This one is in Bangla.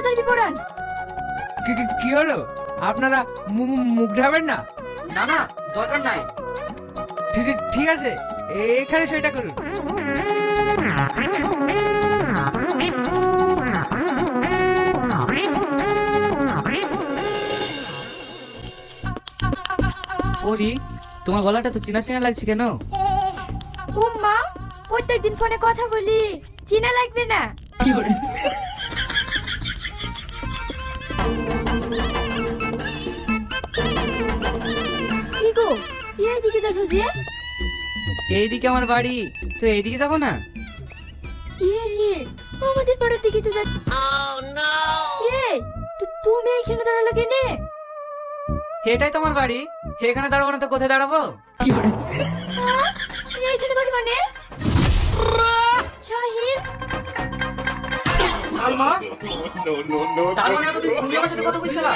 তাড়াতাড়ি পড়ান। কি হলো? আপনারা মুখ ঢাবেন না? না না, দরকার নাই। ঠিক আছে, এখানে সেটা করুন। ওরি, তোমার গলাটা তো চেনা চেনা লাগছে কেন? ও মা, প্রত্যেকদিন ফোনে কথা বলি, চিনা লাগবে না? কি গো, এইদিকে যাচ্ছ যে? এইদিকে আমার বাড়ি, তো এইদিকে যাবো না? রে, আমাদের পাড়ার দিকে তো যাচ্ছ। তুমি এখানে দাঁড়ালে কেনে? এটাই তোমার বাড়ি, এখানে দাঁড়াবো না তো কোথায় দাঁড়াবো? এইখানে বাড়ি মানে? শাহিন, সালমা, তার মানে এতদিন তুমি আমার সাথে কথা বলছিলা?